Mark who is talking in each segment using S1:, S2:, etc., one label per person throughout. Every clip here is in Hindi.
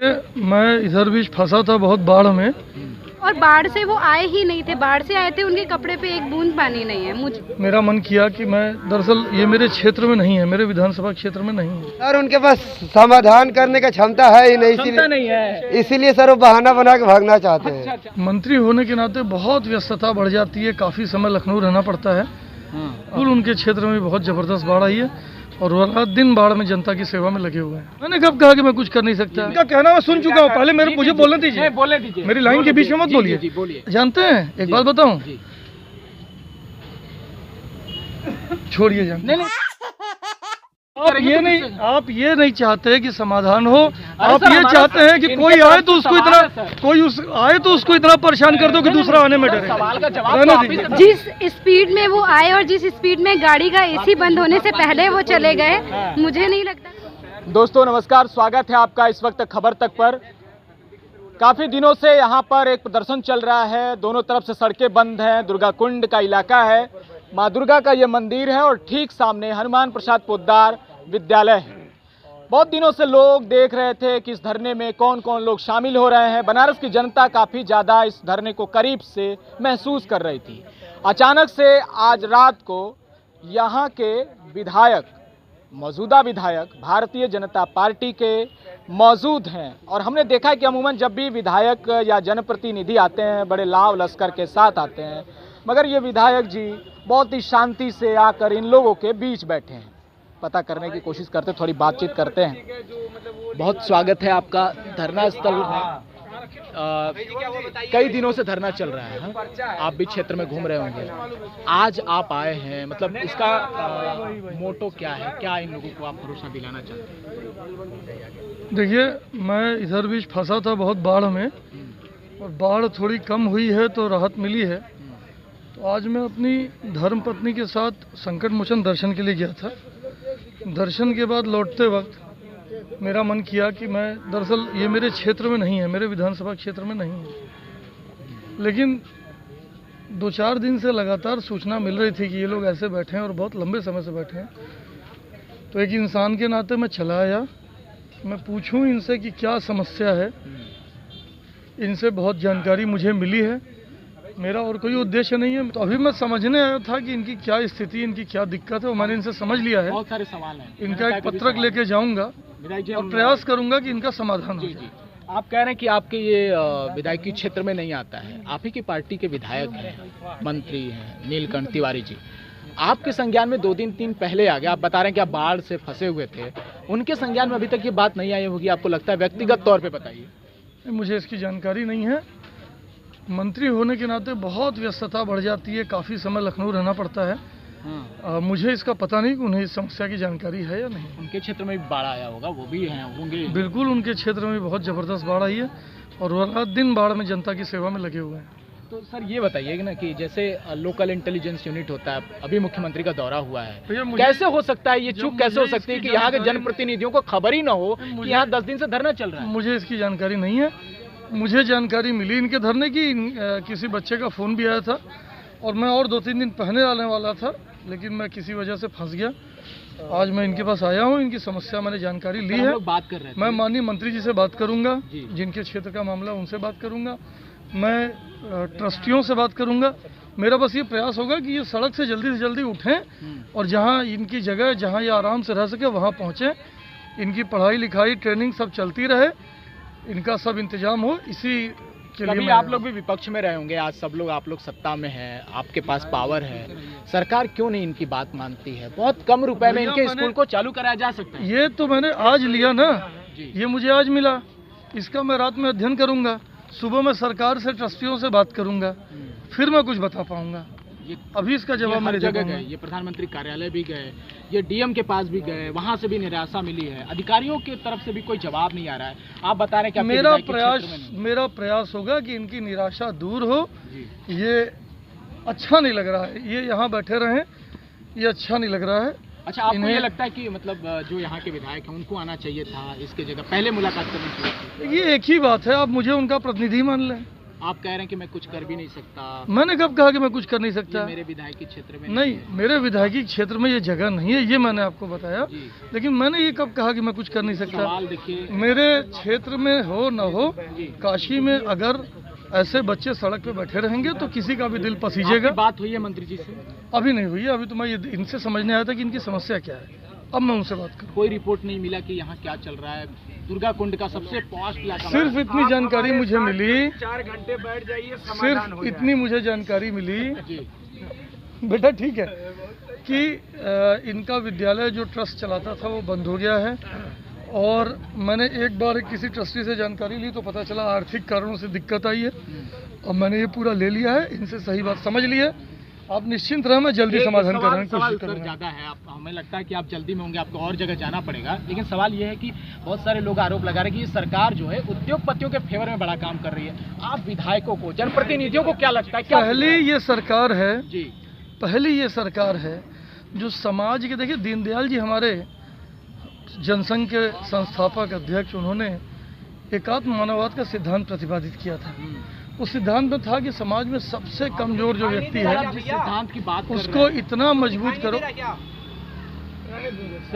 S1: मैं इधर भी फंसा था बहुत बाढ़ में,
S2: और बाढ़ से वो आए ही नहीं थे। बाढ़ से आए थे, उनके कपड़े पे एक बूंद पानी नहीं है।
S1: मेरा मन किया कि मैं दरअसल ये मेरे क्षेत्र में नहीं है, मेरे विधानसभा क्षेत्र में नहीं है
S3: सर। उनके पास समाधान करने का क्षमता है ही नहीं, इसीलिए सर वो बहाना बना के भागना चाहते हैं।
S1: अच्छा। मंत्री होने के नाते बहुत व्यस्तता बढ़ जाती है, काफी समय लखनऊ रहना पड़ता है। कुल उनके क्षेत्र में बहुत जबरदस्त बाढ़ आई है और वो रात दिन बाढ़ में जनता की सेवा में लगे हुए हैं। मैंने कब कहा कि मैं कुछ कर नहीं सकता? इनका कहना मैं सुन चुका हूँ। पहले मुझे बोलने दीजिए, मेरी लाइन के बीच में मत बोलिए। जानते हैं, एक बात बताऊं, छोड़िए जान। आप ये नहीं चाहते कि समाधान हो, आप ये चाहते हैं कि कोई आए तो उसको इतना परेशान कर दो कि दूसरा आने में डरे।
S2: जिस स्पीड में वो आए और जिस स्पीड में गाड़ी का एसी बंद होने से पहले वो चले गए, मुझे नहीं लगता।
S4: दोस्तों नमस्कार, स्वागत है आपका इस वक्त खबर तक पर। काफ़ी दिनों से यहाँ पर एक प्रदर्शन चल रहा है, दोनों तरफ से सड़कें बंद हैं, दुर्गा कुंड का इलाका है, माँ दुर्गा का ये मंदिर है और ठीक सामने हनुमान प्रसाद पोद्दार विद्यालय है। बहुत दिनों से लोग देख रहे थे कि इस धरने में कौन कौन लोग शामिल हो रहे हैं। बनारस की जनता काफ़ी ज़्यादा इस धरने को करीब से महसूस कर रही थी। अचानक से आज रात को यहाँ के विधायक, मौजूदा विधायक भारतीय जनता पार्टी के मौजूद हैं और हमने देखा कि अमूमन जब भी विधायक या जनप्रतिनिधि आते हैं बड़े लाव लश्कर के साथ आते हैं, मगर ये विधायक जी बहुत ही शांति से आकर इन लोगों के बीच बैठे हैं। पता करने की कोशिश करते, थोड़ी बातचीत करते हैं। बहुत स्वागत है आपका धरना स्थल में। कई दिनों से धरना चल रहा है, आप भी क्षेत्र में घूम रहे होंगे। आज आप आए हैं, मतलब इसका मोटो क्या है? क्या इन लोगों को आप भरोसा दिलाना चाहते हैं?
S1: देखिए, मैं इधर भी फंसा था बहुत बाढ़ में और बाढ़ थोड़ी कम हुई है तो राहत मिली है। तो आज मैं अपनी धर्मपत्नी के साथ संकट मोचन दर्शन के लिए गया था। दर्शन के बाद लौटते वक्त मेरा मन किया कि मैं दरअसल ये मेरे क्षेत्र में नहीं है, मेरे विधानसभा क्षेत्र में नहीं है, लेकिन 2-4 दिन से लगातार सूचना मिल रही थी कि ये लोग ऐसे बैठे हैं और बहुत लंबे समय से बैठे हैं। तो एक इंसान के नाते मैं चला आया, मैं पूछूं इनसे कि क्या समस्या है। इनसे बहुत जानकारी मुझे मिली है, मेरा और कोई उद्देश्य नहीं है। तो अभी मैं समझने आया था कि इनकी क्या स्थिति, इनकी क्या दिक्कत है, वो मैंने इनसे समझ लिया है।
S4: बहुत सारे सवाल हैं।
S1: इनका एक पत्रक लेके जाऊंगा और प्रयास करूंगा कि इनका समाधान हो जाए।
S4: आप कह रहे हैं कि आपके ये विधायकी क्षेत्र में नहीं आता है, आप ही की पार्टी के विधायक हैं, मंत्री हैं नीलकंठ तिवारी जी। आपके संज्ञान में 2 दिन पहले आ गया। आप बता रहे हैं कि आप बाढ़ से फंसे हुए थे, उनके संज्ञान में अभी तक ये बात नहीं आई होगी, आपको लगता है? व्यक्तिगत तौर पे बताइए।
S1: मुझे इसकी जानकारी नहीं है। मंत्री होने के नाते बहुत व्यस्तता बढ़ जाती है, काफ़ी समय लखनऊ रहना पड़ता है। मुझे इसका पता नहीं कि उन्हें इस समस्या की जानकारी है या नहीं।
S4: उनके क्षेत्र में भी बाढ़ आया होगा, वो भी होंगे।
S1: बिल्कुल, उनके क्षेत्र में बहुत ज़बरदस्त बाढ़ आई है और वो रात दिन बाढ़ में जनता की सेवा में लगे हुए हैं।
S4: तो सर ये बताइए कि ना कि जैसे लोकल इंटेलिजेंस यूनिट होता है, अभी मुख्यमंत्री का दौरा हुआ है, कैसे हो सकता है ये चूक? कैसे हो सकती है कि यहाँ के जनप्रतिनिधियों को खबर ही ना हो कि यहाँ 10 दिन से धरना चल रहा है?
S1: मुझे इसकी जानकारी नहीं है। मुझे जानकारी मिली इनके धरने की, किसी बच्चे का फ़ोन भी आया था और मैं और 2-3 दिन पहले आने वाला था, लेकिन मैं किसी वजह से फंस गया। आज मैं इनके पास आया हूँ, इनकी समस्या मैंने जानकारी ली है।
S4: बात कर रहे थे,
S1: मैं माननीय मंत्री जी से बात करूँगा, जिनके क्षेत्र का मामला उनसे बात करूँगा, मैं ट्रस्टियों से बात करूँगा। मेरा बस ये प्रयास होगा कि ये सड़क से जल्दी उठें और जहाँ इनकी जगह, जहाँ ये आराम से रह सके वहाँ पहुँचें। इनकी पढ़ाई लिखाई ट्रेनिंग सब चलती रहे, इनका सब इंतजाम हो, इसी के लिए।
S4: आप लोग भी विपक्ष में रहे होंगे, आज सब लोग, आप लोग सत्ता में हैं, आपके पास पावर है, सरकार क्यों नहीं इनकी बात मानती है? बहुत कम रुपए में इनके स्कूल को चालू कराया जा सकता है।
S1: ये तो मैंने आज लिया ना, ये मुझे आज मिला, इसका मैं रात में अध्ययन करूंगा, सुबह में सरकार से, ट्रस्टियों से बात करूंगा, फिर मैं कुछ बता पाऊंगा। अभी इसका जवाब मेरे जगह गए,
S4: ये प्रधानमंत्री कार्यालय भी गए, ये डीएम के पास भी गए, वहां से भी निराशा मिली है, अधिकारियों की तरफ से भी कोई जवाब नहीं आ रहा है। आप बता रहे हैं कि
S1: मेरा प्रयास होगा कि इनकी निराशा दूर हो। ये अच्छा नहीं लग रहा है, ये यहाँ बैठे रहे, ये अच्छा नहीं लग रहा है।
S4: अच्छा, आपको ये लगता है कि मतलब जो यहाँ के विधायक हैं उनको आना चाहिए था इसके जगह, पहले मुलाकात करनी चाहिए थी?
S1: ये एक ही बात है, आप मुझे उनका प्रतिनिधि मान लें,
S4: आप कह रहे हैं कि मैं कुछ कर भी नहीं सकता।
S1: मैंने कब कहा कि मैं कुछ कर नहीं सकता?
S4: मेरे विधायकी क्षेत्र में
S1: नहीं, मेरे विधायकी क्षेत्र में ये जगह नहीं है, ये मैंने आपको बताया। लेकिन मैंने ये कब कहा कि मैं कुछ कर नहीं सकता?
S4: सवाल देखिए,
S1: मेरे क्षेत्र में हो न हो, काशी में अगर ऐसे बच्चे सड़क पे बैठे रहेंगे तो किसी का भी दिल पसीजेगा।
S4: बात हुई है मंत्री जी से?
S1: अभी नहीं हुई है, अभी तो मैं इनसे समझने आया था कि इनकी समस्या क्या है, अब मैं उनसे बात करूँ।
S4: कोई रिपोर्ट नहीं मिला कि यहाँ क्या चल रहा है? दुर्गा कुंड का सबसे पॉश इलाका,
S1: सिर्फ इतनी जानकारी मुझे मिली,
S3: 4 घंटे बैठ जाइए,
S1: सिर्फ इतनी मुझे जानकारी मिली बेटा, ठीक है, कि इनका विद्यालय जो ट्रस्ट चलाता था वो बंद हो गया है। और मैंने एक बार किसी ट्रस्टी से जानकारी ली तो पता चला आर्थिक कारणों से दिक्कत आई है। और मैंने ये पूरा ले लिया है, इनसे सही बात समझ ली है। आप निश्चिंत रहे, मैं जल्दी समाधान करने की कोशिश करूंगा।
S4: ज्यादा है, आप हमें लगता है कि आप जल्दी में होंगे, आपको और जगह जाना पड़ेगा। लेकिन सवाल ये है कि बहुत सारे लोग आरोप लगा रहे हैं कि ये सरकार जो है उद्योगपतियों के फेवर में बड़ा काम कर रही है। आप विधायकों को, जनप्रतिनिधियों को क्या लगता है?
S1: पहली ये सरकार है
S4: जी,
S1: पहली ये सरकार है जो समाज के, देखिए दीनदयाल जी हमारे जनसंघ के संस्थापक अध्यक्ष, उन्होंने एकात्म मानववाद का सिद्धांत प्रतिपादित किया था। उस सिद्धांत में था कि समाज में सबसे कमजोर जो व्यक्ति है
S4: जिस सिद्धांत की बात
S1: उसको इतना मजबूत करो,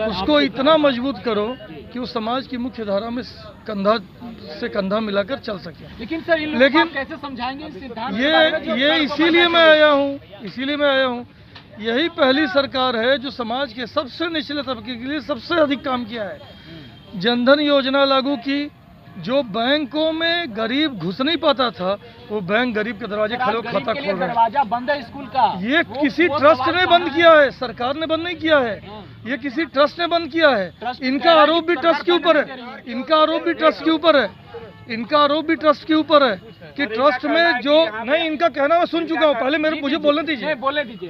S1: उसको इतना मजबूत करो कि वो समाज की मुख्य धारा में कंधा से कंधा मिलाकर चल सके।
S4: लेकिन सर इन लोगों को आप कैसे समझाएंगे इस सिद्धांत
S1: ये इसीलिए मैं आया हूँ, यही पहली सरकार है जो समाज के सबसे निचले तबके के लिए सबसे अधिक काम किया है। जनधन योजना लागू की, जो बैंकों में गरीब घुस नहीं पाता था वो बैंक गरीब के दरवाजे खड़े खाता खोल रहे हैं।
S4: दरवाजा बंद है स्कूल का,
S1: ये किसी ट्रस्ट ने बंद किया है, सरकार ने बंद नहीं किया है, ये किसी ट्रस्ट ने बंद किया है। इनका आरोप भी ट्रस्ट के ऊपर है, इनका आरोप भी ट्रस्ट के ऊपर है, इनका आरोप भी ट्रस्ट के ऊपर है कि ट्रस्ट में जो नहीं, इनका कहना मैं सुन चुका हूँ। पहले मुझे बोलने दीजिए,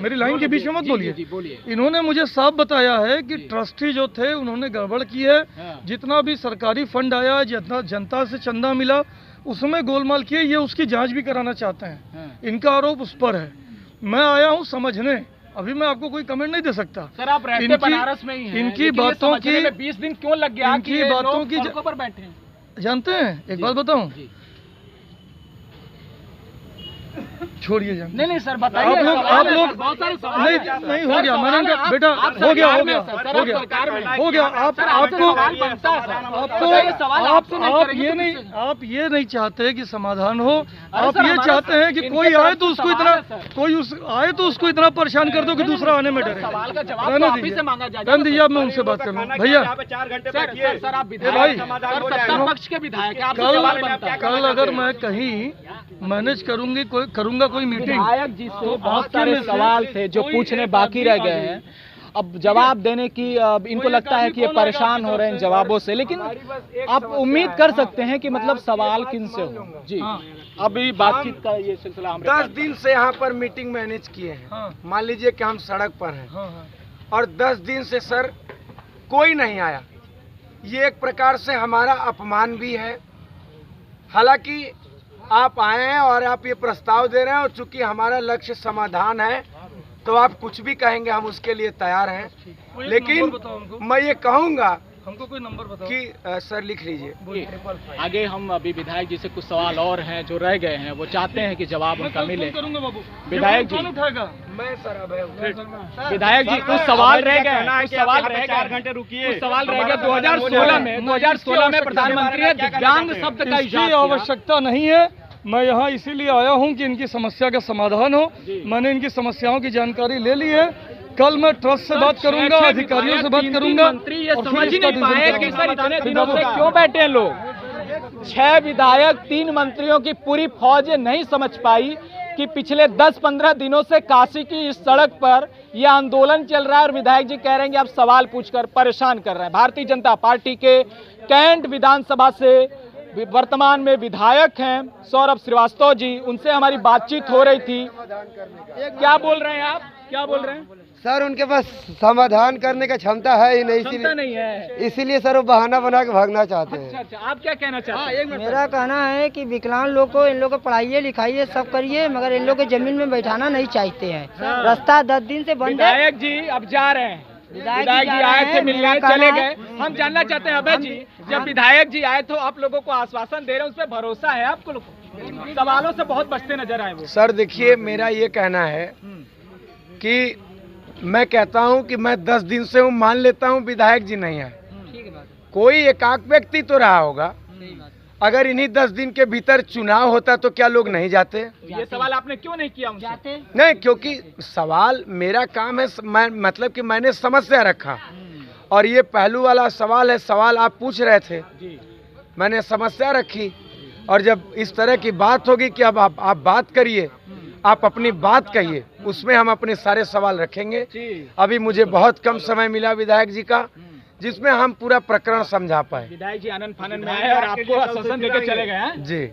S1: मेरी लाइन के बीच में मत बोलिए। इन्होंने मुझे साफ बताया है कि ट्रस्टी जो थे उन्होंने गड़बड़ की है। जितना भी सरकारी फंड आया, जितना जनता से चंदा मिला, उसमें गोलमाल किए, ये उसकी जांच भी कराना चाहते हैं। इनका आरोप उस पर है। मैं आया हूँ समझने, अभी मैं आपको कोई कमेंट नहीं दे सकता।
S4: सर आप रहते बनारस में ही हैं,
S1: इनकी बातों की
S4: 20 दिन क्यों लग गया?
S1: इनकी बातों की
S4: पर बैठे हैं,
S1: जानते हैं? एक बात बताऊं, छोड़िए जान।
S4: नहीं सर बताइए।
S1: आप लोग नहीं हो गया, मैंने बेटा हो गया। आप ये नहीं चाहते कि समाधान हो, आप ये चाहते हैं कि कोई आए तो उसको इतना परेशान कर दो कि दूसरा आने में डरे। रहने दीजिए, अब मैं उनसे बात करूँ। भैया कल अगर मैं कहीं मैनेज करूंगा कोई मीटिंग,
S4: विधायक जी से बहुत सारे सवाल थे जो पूछने बाकी रह गए हैं। अब जवाब देने की इनको लगता है कि ये परेशान हो रहे हैं जवाबों से, लेकिन आप उम्मीद कर सकते हैं कि मतलब सवाल किन से हो। जी अभी बातचीत का ये सिलसिला हम
S3: 10 दिन से यहाँ पर मीटिंग मैनेज किए हैं। मान लीजिए कि हम सड़क पर हैं और 10 दिन से सर कोई नहीं आया। ये एक प्रकार से हमारा अपमान भी है। हालांकि आप आए हैं और आप ये प्रस्ताव दे रहे हैं, और चूंकि हमारा लक्ष्य समाधान है तो आप कुछ भी कहेंगे हम उसके लिए तैयार हैं। लेकिन मैं ये कहूँगा,
S1: हमको कोई नंबर बताओ
S3: कि सर लिख लीजिए।
S4: आगे हम अभी विधायक जी से कुछ सवाल और हैं जो रह गए हैं, वो चाहते हैं कि जवाब उनका मिले। विधायक जी
S3: मैं सर अब
S4: विधायक जी कुछ सवाल रह गए हैं, कुछ सवाल रह गए, 4 घंटे रुकिए। कुछ सवाल रह गए। 2016 में प्रधानमंत्री ने दिव्यांग शब्द का इजाफा किया।
S1: आवश्यकता नहीं है, मैं यहाँ इसीलिए आया हूँ कि इनकी समस्या का समाधान हो। मैंने इनकी समस्याओं की जानकारी ले ली है। कल मैं ट्रस्ट से बात करूंगा, अधिकारियों से बात करूंगा।
S4: मंत्री ये समझ ही नहीं पाए कि सर इतने दिनों से क्यों बैठे हैं लोग। 6 विधायक, 3 मंत्रियों की पूरी फौज नहीं समझ पाई कि पिछले 10-15 दिनों से काशी की इस सड़क पर यह आंदोलन चल रहा है और विधायक जी कह रहे हैं कि आप सवाल पूछकर परेशान कर रहे हैं। भारतीय जनता पार्टी के कैंट विधानसभा से वर्तमान में विधायक हैं सौरभ श्रीवास्तव जी, उनसे हमारी बातचीत हो रही थी। क्या बोल रहे हैं आप, क्या बोल रहे हैं?
S3: सर उनके पास समाधान करने का क्षमता है ही नहीं, इसीलिए सर वो बहाना बना के भागना चाहते हैं।
S4: अच्छा, आप क्या कहना चाहते हैं?
S5: मेरा कहना है कि विकलांग लोग को, इन लोग को पढ़ाइए लिखाइए सब करिए, मगर इन लोग को जमीन में बैठाना नहीं चाहते हैं। रास्ता 10 दिन से बंद है।
S4: विधायक जी अब जा रहे हैं, विधायक जी आए थे मिलने, चले गए। हम जानना चाहते हैं अभय जी, जब विधायक जी आए तो आप लोगों को आश्वासन दे रहे हैं, उस पर भरोसा है आपको? सवालों से बहुत बचते नजर आए वो।
S3: सर देखिए, मेरा ये कहना है कि मैं कहता हूं कि मैं 10 दिन से हूं, मान लेता हूं विधायक जी नहीं आए, कोई एकाक व्यक्ति तो रहा होगा। अगर इन्हीं 10 दिन के भीतर चुनाव होता तो क्या लोग नहीं जाते?
S4: ये सवाल आपने क्यों नहीं किया उनसे? जाते
S3: नहीं, क्योंकि सवाल मेरा काम है, मतलब कि मैंने समस्या रखा और ये पहलू वाला सवाल है। सवाल आप पूछ रहे थे, मैंने समस्या रखी और जब इस तरह की बात होगी कि अब आप बात करिए, आप अपनी बात कहिए, उसमें हम अपने सारे सवाल रखेंगे। अभी मुझे बहुत कम समय मिला विधायक जी का, जिसमें हम पूरा प्रकरण समझा पाए।
S4: विधायक जी आनंद फानंद में आए और आपको आश्वासन देकर चले गए हैं
S3: जी।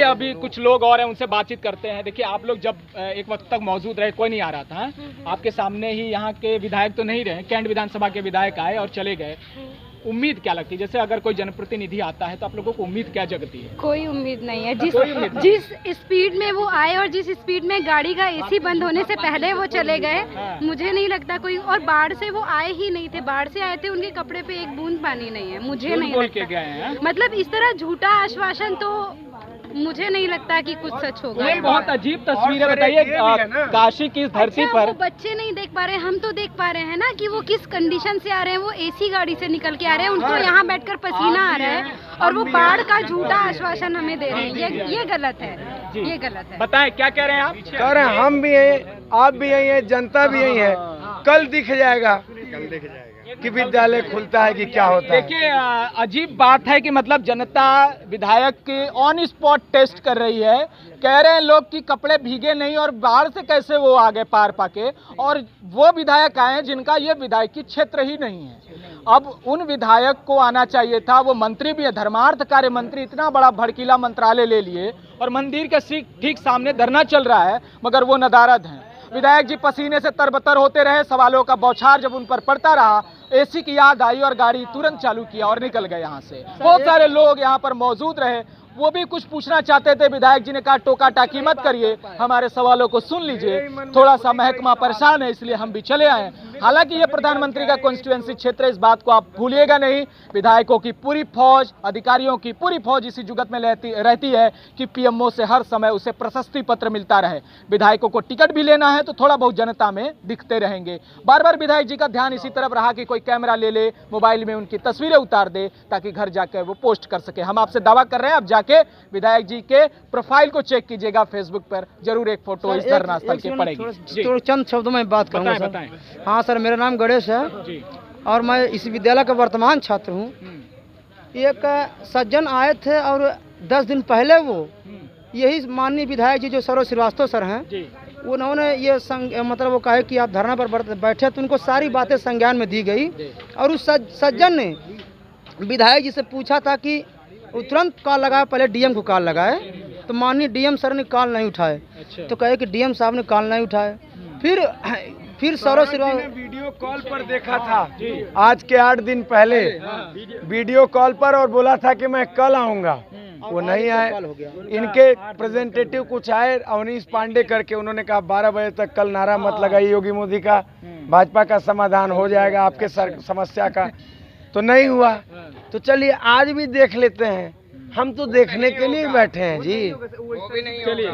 S4: अभी कुछ लोग और हैं, उनसे बातचीत करते हैं। देखिए, आप लोग जब एक वक्त तक मौजूद रहे, कोई नहीं आ रहा था, आपके सामने ही यहाँ के विधायक तो नहीं रहे, कैंट विधानसभा के विधायक आए और चले गए। उम्मीद क्या लगती है, जैसे अगर कोई जनप्रतिनिधि आता है तो आप लोगों को उम्मीद क्या जगती है?
S2: कोई उम्मीद नहीं है। जिस स्पीड में वो आए और जिस स्पीड में गाड़ी का एसी बंद होने से पहले वो चले गए, मुझे नहीं लगता कोई। और बाढ़ से वो आए ही नहीं थे, बाढ़ से आए थे, उनके कपड़े पे एक बूंद पानी नहीं है। मुझे नहीं लगता, मतलब इस तरह झूठा आश्वासन तो मुझे नहीं लगता कि कुछ सच होगा।
S4: ये बहुत अजीब तस्वीर है। बताइए, काशी की धरती पर
S2: वो बच्चे नहीं देख पा रहे, हम तो देख पा रहे हैं ना कि वो किस कंडीशन से आ रहे हैं। वो एसी गाड़ी से निकल के आ रहे हैं, उनको यहाँ बैठकर पसीना आ रहा है और वो बाढ़ का झूठा आश्वासन हमें दे रहे हैं। ये गलत है, ये गलत है।
S4: बताएं क्या कह रहे हैं आप?
S3: कह रहे हैं हम भी हैं, आप भी यही है, जनता भी यही है। कल दिख जाएगा कि विद्यालय खुलता है कि क्या होता है।
S4: देखिए, अजीब बात है कि मतलब जनता विधायक के ऑन स्पॉट टेस्ट कर रही है। कह रहे हैं लोग कि कपड़े भीगे नहीं और बाहर से कैसे वो आगे पार पाके, और वो विधायक आए हैं जिनका ये विधायकी क्षेत्र ही नहीं है। अब उन विधायक को आना चाहिए था, वो मंत्री भी है, धर्मार्थ कार्य मंत्री, इतना बड़ा भड़कीला मंत्रालय ले लिए और मंदिर के ठीक सामने धरना चल रहा है, मगर वो नदारद हैं। विधायक जी पसीने से तरबतर होते रहे, सवालों का बौछार जब उन पर पड़ता रहा, एसी की याद आई और गाड़ी तुरंत चालू किया और निकल गए यहाँ से। बहुत सारे लोग यहाँ पर मौजूद रहे, वो भी कुछ पूछना चाहते थे। विधायक जी ने कहा टोका टाकी मत करिए, हमारे सवालों को सुन लीजिए, थोड़ा सा महकमा परेशान है इसलिए हम भी चले आए। हालांकि ये प्रधानमंत्री का कॉन्स्टिट्यूएंसी क्षेत्र, इस बात को आप भूलिएगा नहीं। विधायकों की पूरी फौज, अधिकारियों की पूरी फौज इसी जुगत में रहती है कि पीएमओ से हर समय उसे प्रशस्ति पत्र मिलता रहे। विधायकों को टिकट भी लेना है तो थोड़ा बहुत जनता में दिखते रहेंगे। बार बार विधायक जी का ध्यान इसी तरफ रहा कि कोई कैमरा ले ले, मोबाइल में उनकी तस्वीरें उतार दे ताकि घर जाकर वो पोस्ट कर सके। हम आपसे दावा कर रहे हैं, आप जाके विधायक जी के प्रोफाइल को चेक कीजिएगा, फेसबुक पर जरूर एक फोटो इस धरना स्थल की पड़ेगी।
S5: तो चंद शब्दों में बात करूंगा सर। हाँ सर, मेरा नाम गणेश है जी, और मैं इस विद्यालय का वर्तमान छात्र हूँ। एक सज्जन आए थे और 10 दिन पहले वो यही माननीय विधायक जी जो सौरभ श्रीवास्तव सर हैं, उन्होंने ये मतलब वो कहे कि आप धरना पर बैठे, तो उनको सारी बातें संज्ञान में दी गई। और उस सज्जन ने विधायक जी से पूछा था कि तुरंत कॉल लगाया, पहले डीएम को कॉल लगाए, तो माननीय डीएम सर ने कॉल नहीं उठाए। तो कहे कि डीएम साहब ने कॉल नहीं उठाए। फिर सौरभ श्रीवास्तव
S3: वीडियो कॉल पर देखा था आज के 8 दिन पहले, वीडियो कॉल पर, और बोला था कि मैं कल आऊंगा, वो नहीं आए। इनके रिप्रेजेंटेटिव कुछ आए, अवनीश पांडे करके, उन्होंने कहा 12 बजे तक कल नारा मत लगाइए योगी मोदी का, भाजपा का समाधान हो जाएगा आपके समस्या का, तो नहीं हुआ। तो चलिए आज भी देख लेते हैं, हम तो देखने के लिए बैठे हैं जी।
S4: चलिए,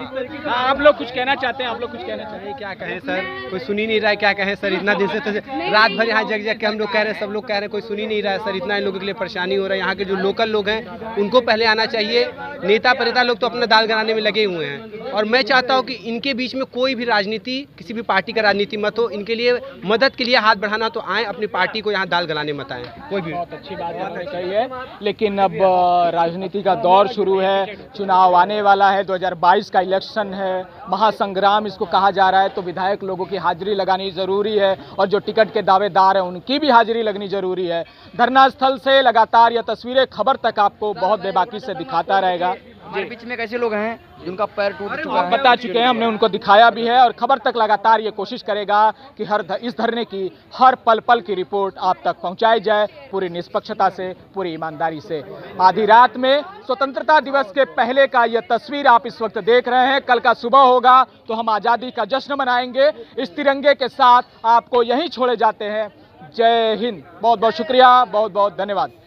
S4: आप लोग कुछ कहना चाहते हैं? आप लोग कुछ कहना चाहते हैं?
S6: क्या कहें सर, कोई सुन ही नहीं रहा है, क्या कहें सर। इतना दिन से तो रात भर यहाँ जग के हम लोग कह रहे हैं, सब लोग कह रहे हैं, कोई सुन ही नहीं रहा है सर। इतना इन लोगों के लिए परेशानी हो रहा है। यहाँ के जो लोकल लोग हैं उनको पहले आना चाहिए। नेता परिता लोग तो अपना दाल गलाने में लगे हुए हैं, और मैं चाहता हूँ कि इनके बीच में कोई भी राजनीति, किसी भी पार्टी का राजनीति मत हो। इनके लिए मदद के लिए हाथ बढ़ाना तो आए, अपनी पार्टी को यहाँ दाल गलाने मत आए कोई भी।
S4: बहुत अच्छी बात आपने कही है, लेकिन अब राजनीति का दौर शुरू है, चुनाव आने वाला है, 2022 का इलेक्शन है, महासंग्राम इसको कहा जा रहा है, तो विधायक लोगों की हाजिरी लगानी जरूरी है, और जो टिकट के दावेदार हैं उनकी भी हाजिरी लगनी जरूरी है। धरना स्थल से लगातार यह तस्वीरें खबर तक आपको बहुत बेबाकी से दिखाता रहेगा।
S5: बीच में कैसे लोग हैं जिनका पैर टूट चुका है,
S4: बता चुके हैं, हमने उनको दिखाया भी है, और खबर तक लगातार ये कोशिश करेगा कि इस धरने की हर पल पल की रिपोर्ट आप तक पहुंचाई जाए, पूरी निष्पक्षता से, पूरी ईमानदारी से। आधी रात में स्वतंत्रता दिवस के पहले का यह तस्वीर आप इस वक्त देख रहे हैं। कल का सुबह होगा तो हम आज़ादी का जश्न मनाएंगे। इस तिरंगे के साथ आपको यहीं छोड़े जाते हैं। जय हिंद। बहुत बहुत शुक्रिया, बहुत बहुत धन्यवाद।